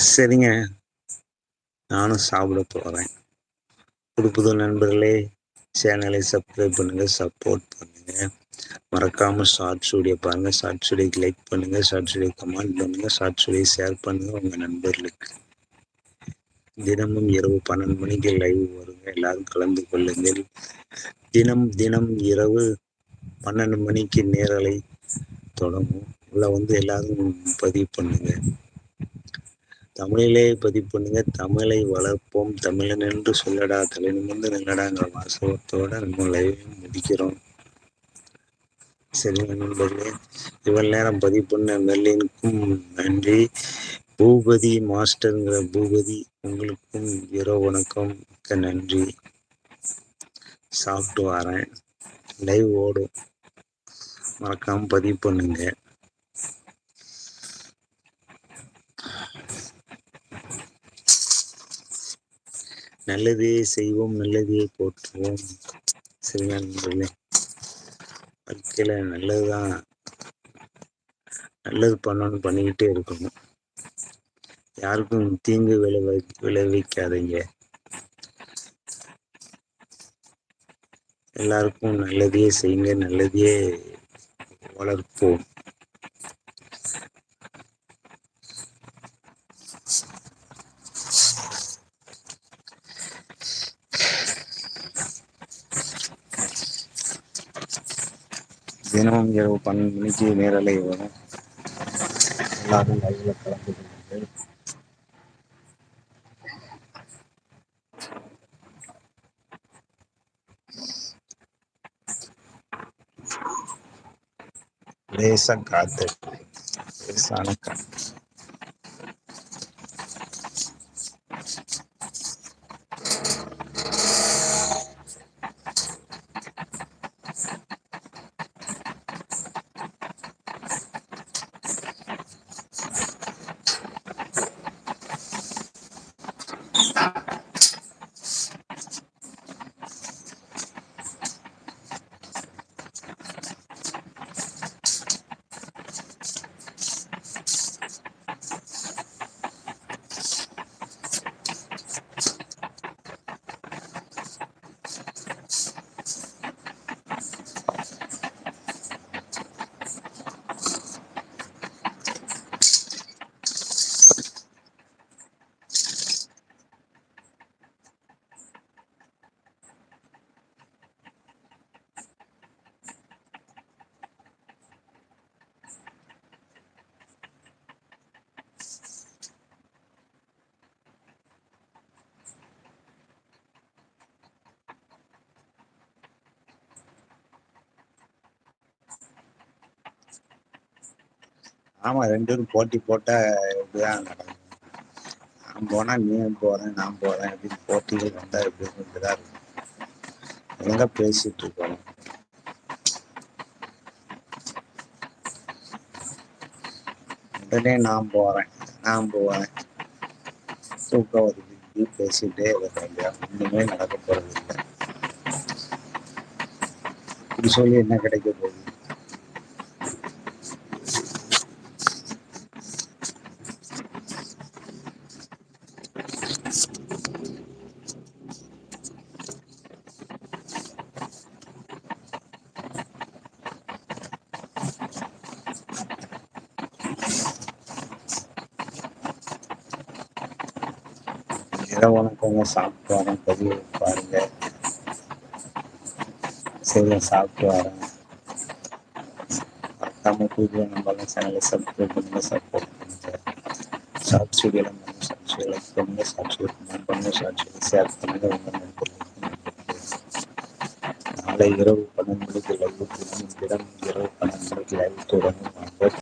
சரிங்க. நானும் சாப்பிட போறேன். புது புது நண்பர்களே, சேனலை சப்ஸ்கிரைப் பண்ணுங்க, சப்போர்ட் பண்ணுங்க. மறக்காம ஷார்ட்ஸ் வீடியோ பாருங்க. ஷார்ட்ஸ் வீடியோக்கு லைக் பண்ணுங்க. ஷார்ட்ஸ் வீடியோ கமெண்ட் பண்ணுங்க. ஷார்ட்ஸ் வீடியோ ஷேர் பண்ணுங்க உங்க நண்பர்களுக்கு. தினமும் இரவு 12 மணிக்கு லைவ் வருங்க. எல்லாரும் கலந்து கொள்ளுங்கள். தினம் தினம் இரவு 12 மணிக்கு நேரலை தொடங்கும். உள்ள வந்து எல்லாரும் பதிவு பண்ணுங்க. தமிழிலே பதிவு பண்ணுங்க. தமிழை வளர்ப்போம். தமிழன் என்று சொல்லடா, தலை நிமிர்ந்து நில்லடாங்கிற வாசகத்தோட நம்ம லைவ் முடிக்கிறோம். சரிங்க நண்பர்களே, இவ்வளவு நேரம் பதிவு பண்ண மெர்லினுக்கும் நன்றி. பூபதி மாஸ்டருங்கிற பூபதி, உங்களுக்கும் இரவு வணக்கம். மிக்க நன்றி. சாப்பிட்டு வரேன். லைவ் ஓடும், மறக்காம பதிவு பண்ணுங்க. நல்லதே செய்வோம், நல்லதையே போற்றுவோம். சரிங்களா நண்பர்களே, வாழ்க்கையில நல்லதுதான், நல்லது பண்ணணும்னு பண்ணிக்கிட்டே இருக்கணும். யாருக்கும் தீங்கு விளைவிக்காதீங்க. எல்லாருக்கும் நல்லதையே செய்யுங்க, நல்லதையே வளர்ப்போம். தினமும் இரவு 12 மணிக்கு நேரலை வரும். எல்லாரும் லைவ்ல கலந்து கொள்ளுங்கள். லேசா காத்து, லேசான காத்து. ஆமா, 2 பேரும் போட்டி போட்டா இப்படிதான் நடக்கும். நான் போனா நீயும் போறேன், நான் போறேன் அப்படின்னு போட்டிகள் வந்தா எப்படி இப்படிதான் இருக்கும். ஒழுங்கா பேசிட்டு இருக்கோம். உடனே நான் போறேன், நான் போறேன், தூக்கம் வருது, இப்படி பேசிட்டே இருக்காங்க. ஒண்ணுமே நடக்க போறது இல்லை. இப்படி சொல்லி என்ன கிடைக்க போகுது? இரவு வணக்கங்க. சாப்பிட்டு வரேன், பதிவு பாருங்க. சரியா, சாப்பிட்டு வரேன். மறக்காம புதிய நம்பர் சேனலை சப்ஸ்கிரைப் பண்ணுங்க, சப்போர்ட் பண்ணுங்க. ஷார்ட்ஸ் வீடியோ ஷார்ட்ஸ் லைக் பண்ணுங்க, ஷார்ட்ஸ் கமெண்ட் பண்ணுங்க, ஷார்ட்ஸ் ஷேர் பண்ணுங்க உங்க நண்பர்களுக்கு. நாளை இரவு 12 மணிக்கு லைவ் தினம் இரவு